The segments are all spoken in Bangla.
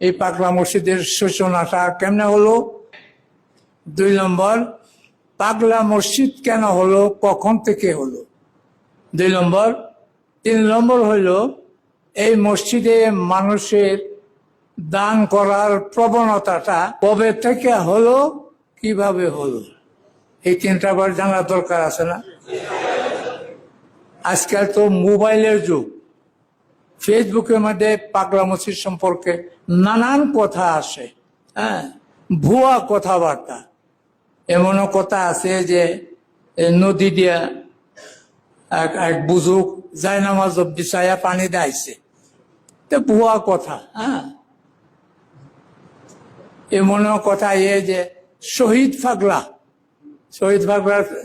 এই পাগলা মসজিদের সূচনাটা কেমনে হলো? 2 নম্বর, পাগলা মসজিদ কেন হলো, কখন থেকে হলো? 2 নম্বর। 3 নম্বর হইল এই মসজিদে মানুষের দান করার প্রবণতাটা কবে থেকে হলো, কিভাবে হলো? এই 3টা বার জানার দরকার আছে না? আজকাল তো মোবাইলের যুগ। ফেসবুকের মধ্যে পাগলা মসজিদ সম্পর্কে নানান কথা আসে, হ্যাঁ, ভুয়া কথাবার্তা। এমনও কথা আছে যে নদী দিয়া এক বুজুক জায়নামাজ বিছায়া পানি দেয়ছে, তো ভুয়া কথা। হ্যাঁ, এমনও কথা যে শহীদ পাগলা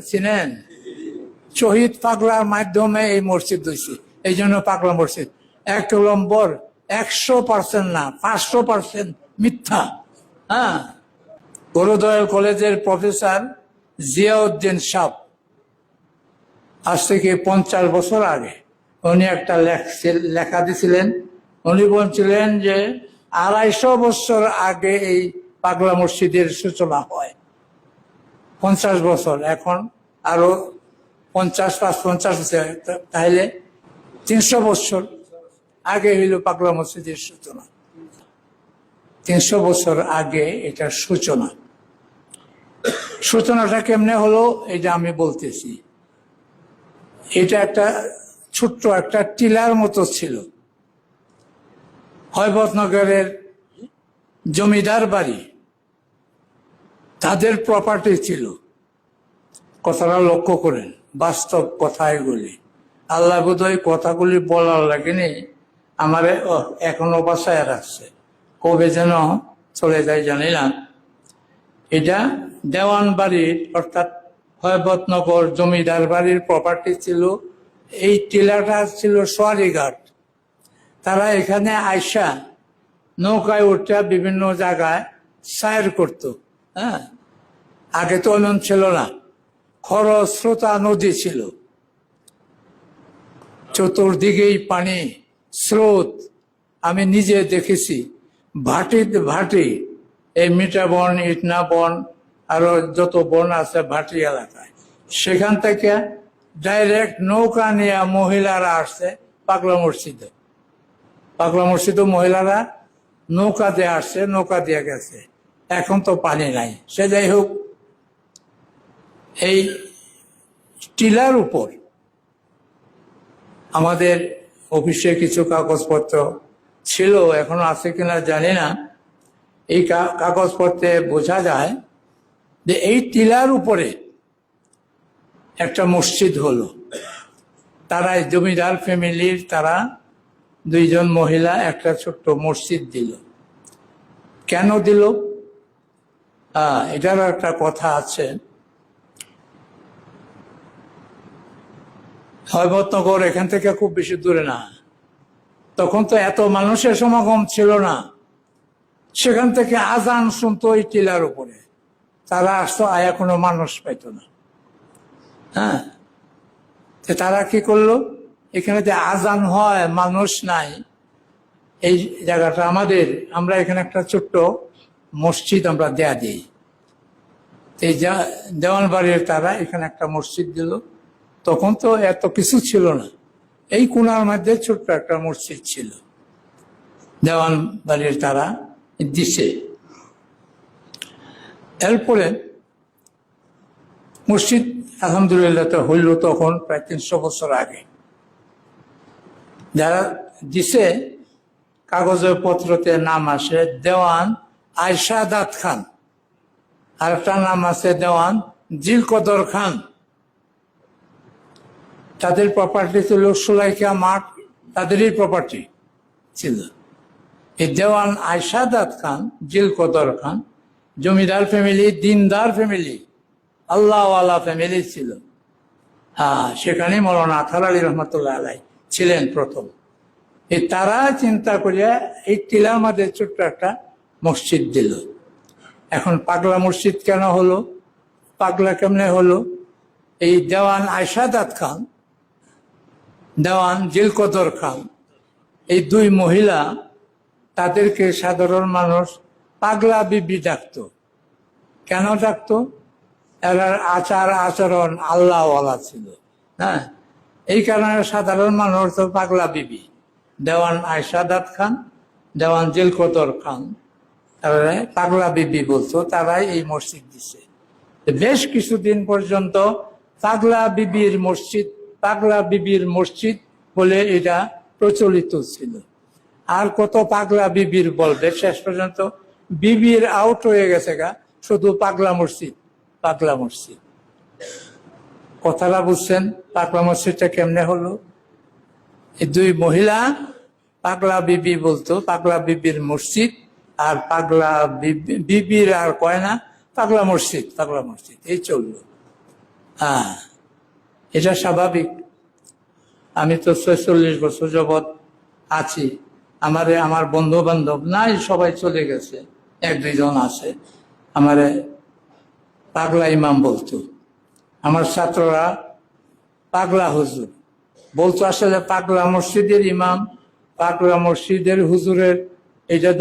চিনেন? শহীদ পাগলার মাধ্যমে এই মসজিদ হয়েছে, এই জন্য পাগলা মসজিদ। 1 নম্বর 100% না, 500% মিথ্যা। হ্যাঁ, গুরুদয়াল কলেজের প্রফেসর জিয়াউদ্দিন সাহ আজ থেকে 50 বছর আগে উনি একটা লেখা দিছিলেন। উনি বলছিলেন যে 250 বছর আগে এই পাগলা মসজিদের সূচনা হয়। 50 বছর, এখন আরো 50 তাহলে 300 বছর আগে হইল পাগলা মসজিদের সূচনা। 300 বছর আগে এটার সূচনাটা কেমনে হলো এটা আমি বলতেছি। এটা একটা ছোট্ট একটা টিলার মতো ছিল। হৈবতনগরের জমিদার বাড়ি, তাদের প্রপার্টি ছিল। কথাটা লক্ষ্য করেন, বাস্তব কথা এগুলি। আল্লাহ বোধহয় কথাগুলি বলার লাগেনি, আমারে এখনো বাসায় রাখছে, কবে যেন চলে যায় জানি না। এটা দেওয়ান বাড়ির, অর্থাৎ হৈবতনগর জমিদার বাড়ির প্রপার্টি ছিল। এই টিলাটা ছিল সোয়ারিঘাট। তারা এখানে আইসা নৌকায় উঠে বিভিন্ন জায়গায় সায়ের করত। হ্যাঁ, আগে তো এমন ছিল না, খরস্রোতা নদী ছিল, চতুর্দিকেই পানি স্রোত। আমি নিজে দেখেছি ভাটি, এই মিঠা বন, ইটনা বন, আরো যত বন আছে ভাটি এলাকায়, সেখান থেকে ডাইরেক্ট নৌকা নিয়ে মহিলারা আসছে পাগলা মসজিদে। পাগলা মসজিদে মহিলারা নৌকা দিয়ে আসছে, নৌকা দিয়ে গেছে। এখন তো পানি নাই। সে যাই হোক, এই টিলার উপর আমাদের অফিসে কিছু কাগজপত্র ছিল, এখনো আছে কিনা জানি না। এই কাগজপত্রে বোঝা যায় যে এই টিলার উপরে একটা মসজিদ হলো। তারা জমিদার ফ্যামিলির, তারা 2 জন মহিলা একটা ছোট্ট মসজিদ দিল। কেন দিল? এটারও একটা কথা আছে। হৈবতনগর এখান থেকে খুব বেশি দূরে না, তখন তো এত মানুষের সমাগম ছিল না। সেখান থেকে আজান শুনতো ওই টিলার উপরে, তারা আসতো, আয়া কোনো মানুষ পাইতো না। হ্যাঁ, তারা কি করলো, এখানে যে আজান হয় মানুষ নাই, এই জায়গাটা আমাদের, আমরা এখানে একটা ছোট্ট মসজিদ আমরা দেয়া দিই। এই দেওয়ান বাড়ির তারা এখানে একটা মসজিদ দিল। তখন তো এত কিছু ছিল না, এই কোণার মধ্যে ছোট্ট একটা মসজিদ ছিল, দেওয়ান বাড়ির তারা দিছে। এরপরে মসজিদ আলহামদুলিল্লাহ তো হইল তখন প্রায় 300 বছর আগে। যারা দিছে কাগজের পত্রতে নাম আসে দেওয়ান আয়শাদাত খান, আর একটা নাম আছে দেওয়ান জিলকদর খান। তাদের প্রপার্টি ছিল সুলাইখা মাঠ, তাদেরই প্রপার্টি ছিল। এই দেওয়ান আয়শাদাত খান, জিলকদর খান জমিদার ফ্যামিলি, দিনদার ফ্যামিলি, আল্লাহওয়ালা ফ্যামিলি ছিল। হ্যাঁ, সেখানে মৌলানা আতহার আলী রহমতুল্লাহ আলাই ছিলেন প্রথম। এই তারা চিন্তা করিয়া এই টিলার মাঝে ছোট্ট একটা মসজিদ দিল। এখন পাগলা মসজিদ কেন হলো, পাগলা কেমনে হলো? এই দেওয়ান আয়শাদাত খান, দেওয়ান জিলকদর খান, এই 2 মহিলা তাদেরকে সাধারণ মানুষ পাগলা বিবি ডাকতো। কেন ডাকতো? এরা আচার আচরণ আল্লাহওয়ালা ছিল। হ্যাঁ, এই কারণে সাধারণ মানুষ তো পাগলা বিবি, দেওয়ান আয়শাদাত খান, দেওয়ান জিলকদর খান, তারা পাগলা বিবি বলতো। তারাই এই মসজিদ দিছে। বেশ কিছুদিন পর্যন্ত পাগলা বিবির মসজিদ বলে এটা প্রচলিত ছিল। আর কত পাগলা বিবির বলবে, শেষ পর্যন্ত বিবির আউট হয়ে গেছে গা, শুধু পাগলা মসজিদ। কথাটা বুঝছেন? পাগলা মসজিদটা কেমনে হলো? এই দুই মহিলা পাগলা বিবি বলতো, পাগলা বিবির মসজিদ, আর পাগলা বিবির আর কয় না, পাগলা মসজিদ এই চললো। হ্যাঁ, এটা স্বাভাবিক। আমি তো 46 বছর যাবৎ আছি। আমার বন্ধু বান্ধব নাই, সবাই চলে গেছে, 1-2 জন আছে। আমারে পাগলা ইমাম বলতো। আমার ছাত্ররা পাগলা হুজুর বলতো। আসলে পাগলা মসজিদের ইমাম, পাগলা মসজিদের হুজুরের এটা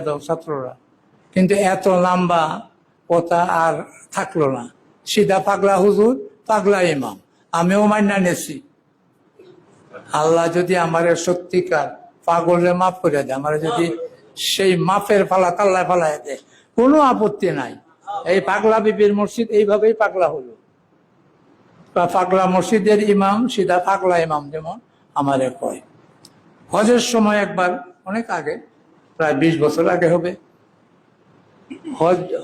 দাও ছাত্ররা। কিন্তু এত লম্বা কথা আর থাকলো না, সিধা পাগলা হুজুর, পাগলা ইমাম। আমিও মাইনা নেছি। আল্লাহ যদি আমার সত্যিকার পাগলে মাফ করে দেয়, আমার যদি সেই মাফের তাল্লায় ফালায় দেয়, কোনো আপত্তি নাই। এই পাগলা বিবির মসজিদ এইভাবেই পাগলা হলো। পাগলা মসজিদের ইমাম সিধা পাগলা ইমাম, যেমন আমারে কয়। হজের সময় একবার, অনেক আগে, প্রায় 20 বছর আগে হবে,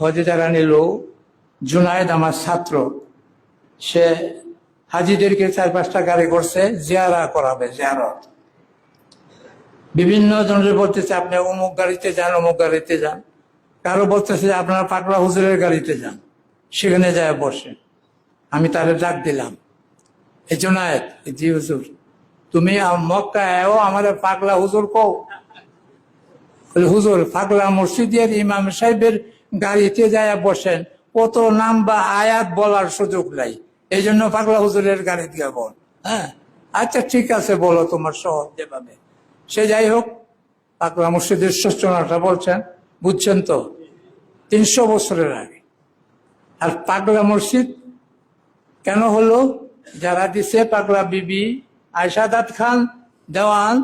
হজে যারা নিল, জুনায়েদ আমার ছাত্র, সে হাজিদেরকে 4-5টা গাড়ি করছে, জিয়ারা করাবে, জিয়ারত। বিভিন্ন জনের বলতেছে আপনি অমুক গাড়িতে যান, কারো বলতেছে আপনারা পাগলা হুজুরের গাড়িতে যান, সেখানে যায় বসে। আমি তারে ডাক দিলাম, এই জুনায়েদ, জি হুজুর, তুমি মক্কায় আমাদের পাগলা হুজুর কও। হুজুর, পাগলা মসজিদের ইমাম সাহেবের গাড়িতে যায় বসেন, কত নাম বা আয়াত বলার সুযোগ নাই, এই জন্য পাগলা হুজুরের গাড়িতে বল। হ্যাঁ, আচ্ছা ঠিক আছে, বলো তোমার সহজ যেভাবে। সে যাই হোক, পাগলা মসজিদের সূচনাটা বলছেন, বুঝছেন তো? 300 বছরের আগে। আর পাগলা মসজিদ কেন হলো? যারা দিছে পাগলা বিবি আয়শাদাত খান, দেওয়ান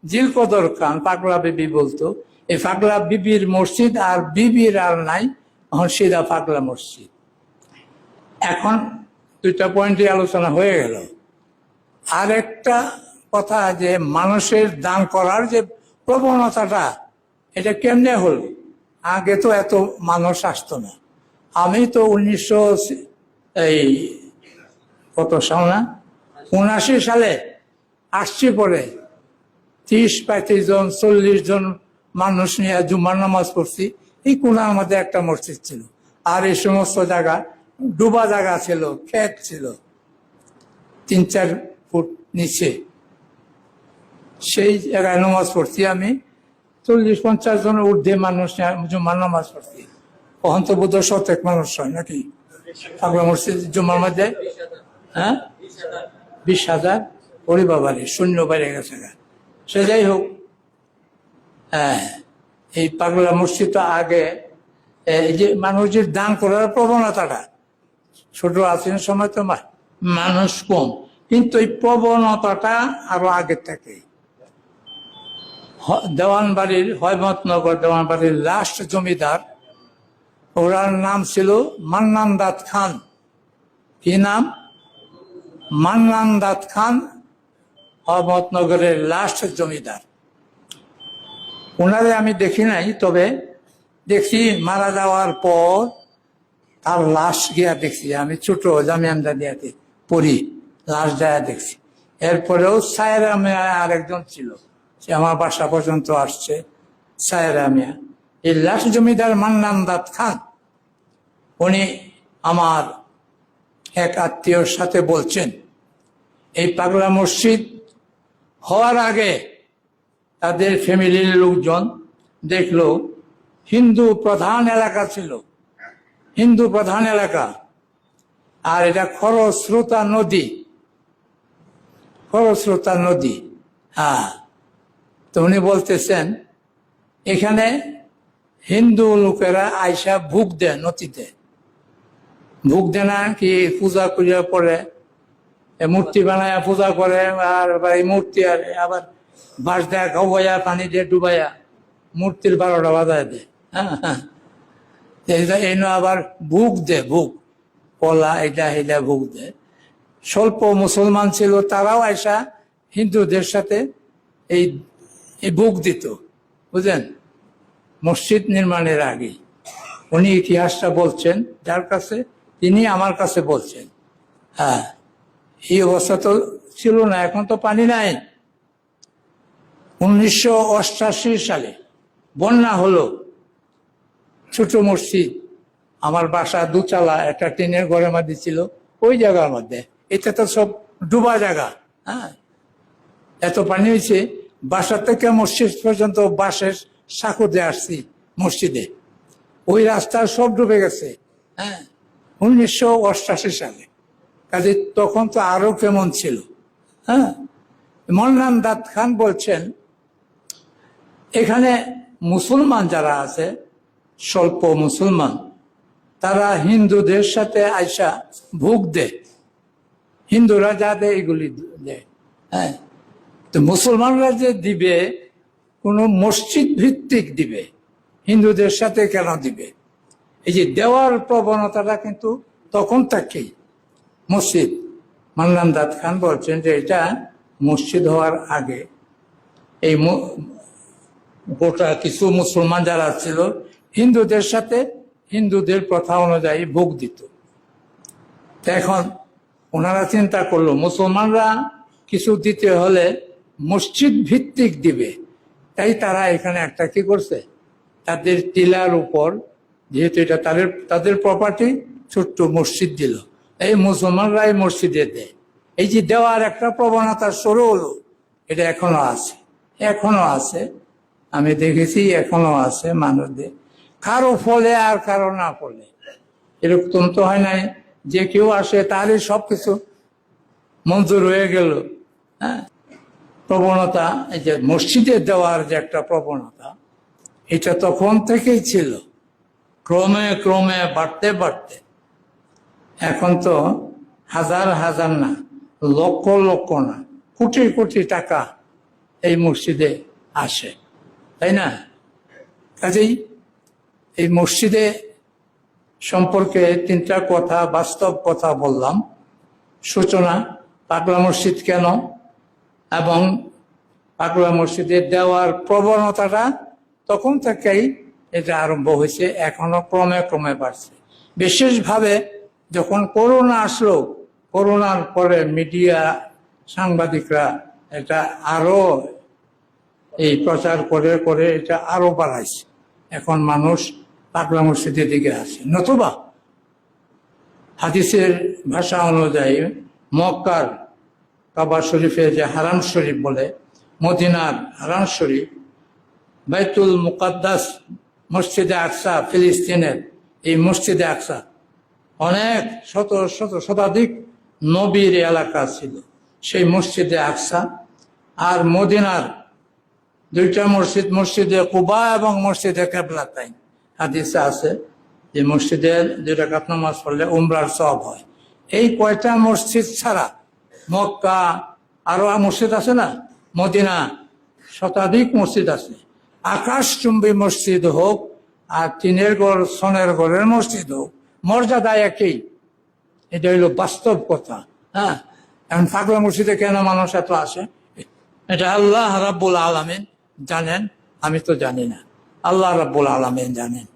জিলকদর খান, পাগলা বিবি বলতো। এই পাগলা বিবির মসজিদ আর বিবির আর নাই, এখন সিধা পাগলা মসজিদ। এখন 2টা পয়েন্টে আলোচনা হয়ে গেল। আর একটা কথা, যে মানুষের দান করার যে প্রবণতাটা, এটা কেমনে হল? আগে তো এত মানুষ আসতো না। আমি তো 1979 সালে আসছি। পরে 30-35 জন 40 জন মানুষ নিয়ে জুম্মার নামাজ পড়ছি। এই কোনার মধ্যে একটা মসজিদ ছিল, আর এই সমস্ত জায়গা ডুবা জায়গা ছিল, ক্ষেত ছিল 3-4 ফুট নিচে। সেই জায়গায় নামাজ পড়ছি আমি। 40-50 জনের ঊর্ধ্বে মানুষ জুম্মার নামাজ পড়ছি। কখন তো বোধ 100 মানুষ হয় নাকি পাগলা মসজিদ জুম্মার মধ্যে? হ্যাঁ, 20,000। ওরে বাবারে, শূন্য বেড়ে গেছে। সে যাই হোক, হ্যাঁ, এই পাগলা মসজিদটা আগে, এই যে মানুষের দান করার প্রবণতাটা, ছোট আছেন সময় তো মানুষ কম, কিন্তু এই প্রবণতাটা আরো আগের থেকে। দেওয়ানবাড়ির, হয়মতনগর দেওয়ানবাড়ির লাস্ট জমিদার, ওনার নাম ছিল মান্নান দাত খান। কি নাম? মান্নান দাত খান, হয়মতনগরের লাস্ট জমিদার। ওনারে আমি দেখি নাই, তবে দেখছি মারা যাওয়ার পর তার লাশ গিয়া দেখছি। আমি ছোট জামিয়া আমদানিয়াতে পড়ি, লাশ যায় দেখছি। এরপরেও সায়রা মিয়া আরেকজন ছিল, সে আমার বাসা পর্যন্ত আসছে, সায়রা মিয়া। এই লাশ জমিদার মান্নান দাত খান, উনি আমার এক আত্মীয়র সাথে বলছেন, এই পাগলা মসজিদ হওয়ার আগে তাদের ফ্যামিলির লোকজন দেখলো হিন্দু প্রধান এলাকা ছিল, হিন্দু প্রধান এলাকা, আর এটা খরস্রোতা নদী। হ্যাঁ, তো উনি বলতেছেন এখানে হিন্দু লোকেরা আইসা ভোগ দেয় নদীতে, ভোগ দেয় না কি পূজা করিয়া পরে মূর্তি বানায়া পূজা করে, আর এই মূর্তি আর আবার বাঁশ দেয়া খাওয়াইয়া পানি দিয়ে ডুবাইয়া মূর্তির 12টা বাজায় দেয়। হ্যাঁ, এই আবার ভোগ দে, ভোগ কলা এটা এটা ভোগ দেয়। স্বল্প মুসলমান ছিল, তারাও আইসা হিন্দুদের সাথে এই ভোগ দিত, বুঝলেন, মসজিদ নির্মাণের আগে। উনি ইতিহাসটা বলছেন, যার কাছে তিনি আমার কাছে বলছেন। হ্যাঁ, এই অবস্থা তো ছিল না, এখন তো পানি নাই। 1988 সালে বন্যা হলো, ছোট মসজিদ, আমার বাসা দুচালা, একটা টিনের ঘরের মধ্যে ছিল, ওই জায়গার মধ্যে। এটা তো সব ডুবা জায়গা। হ্যাঁ, এত পানি হয়েছে, বাসা থেকে মসজিদ পর্যন্ত বাঁশের সাঁকো দিয়ে আসছি মসজিদে, ওই রাস্তা সব ডুবে গেছে। হ্যাঁ, 1988 সালে। কাজে তখন তো আরো কেমন ছিল। হ্যাঁ, মৌলানা দাদ খান বলছেন এখানে মুসলমান যারা আছে, স্বল্প মুসলমান, তারা হিন্দুদের সাথে আইসা ভোগ দেয়, হিন্দুরা যা দেয় এগুলি দেয়। হ্যাঁ, তো মুসলমানরা যে দিবে কোন মসজিদ ভিত্তিক দিবে, হিন্দুদের সাথে কেন দিবে? এই যে দেওয়ার প্রবণতাটা কিন্তু তখন থেকেই মসজিদ। মান্নান দাদ খান বলছেন যে এটা মসজিদ হওয়ার আগে এই গোটা কিছু মুসলমান যারা ছিল হিন্দুদের সাথে হিন্দুদের প্রথা অনুযায়ী ভোগ দিত। এখন ওনারা চিন্তা করলো মুসলমানরা কিছু দিতে হলে মসজিদ ভিত্তিক দিবে, তাই তারা এখানে একটা কি করছে, তাদের টিলার উপর, যেহেতু এটা তাদের প্রপার্টি, ছোট্ট মসজিদ দিল। এই মুসলমানরা এই মসজিদে দেয়। এই যে দেওয়ার একটা প্রবণতা শুরু হলো, এটা এখনো আছে, এখনো আছে, আমি দেখেছি এখনো আছে মানুষদের, কারো ফলে আর কারো না ফলে। এরকম তো হয় নাই যে কেউ আসে তারই সবকিছু মঞ্জুর হয়ে গেল। হ্যাঁ, প্রবণতা, এই যে মসজিদে দেওয়ার যে একটা প্রবণতা, এটা তখন থেকেই ছিল, ক্রমে ক্রমে বাড়তে বাড়তে এখন তো হাজার হাজার না, লক্ষ লক্ষ না, কোটি কোটি টাকা এই মসজিদে আসে, তাই না? কাজেই এই মসজিদে সম্পর্কে 3টা কথা, বাস্তব কথা বললাম। সূচনা, পাগলা মসজিদ কেন, এবং পাগলা মসজিদে দেওয়ার প্রবণতাটা তখন থেকেই এটা আরম্ভ হয়েছে, এখনো ক্রমে ক্রমে বাড়ছে। বিশেষভাবে যখন করোনা আসলো, করোনার পরে মিডিয়া সাংবাদিকরা এটা আরো এই প্রচার করে করে এটা আরো বাড়াইছে। এখন মানুষ পাগলা মসজিদের দিকে আসে। নতুবা হাদিসের ভাষা অনুযায়ী মক্কার কাবা শরীফের যে হারাম শরীফ বলে, মদিনার হারাম শরীফ, বাইতুল মুকাদ্দাস, মসজিদে আকসা, ফিলিস্তিনের এই মসজিদে আকসা অনেক শতাধিক নবীর এলাকা ছিল সেই মসজিদে আকসা। আর মদিনার 2টা মসজিদ, মসজিদে কুবা এবং মসজিদে কিবলাতাইন, হাদিসে আছে যে মসজিদের 2 রাকাত নামাজ পড়লে উমরার সওয়াব হয়। এই কয়টা মসজিদ ছাড়া মক্কা আরো মসজিদ আছে না, মদিনা শতাধিক মসজিদ আছে। আকাশচুম্বী মসজিদ হোক আর টিনের ঘর, সোনের ঘরের মসজিদ হোক, মর্যাদা একই। এটা হইল বাস্তব কথা। হ্যাঁ, এখন পাগলা মসজিদে কেন মানুষ এত আসে, এটা আল্লাহ রাব্বুল আলামিন জানেন, আমি তো জানি না, আল্লাহ রাব্বুল আলামিন জানেন।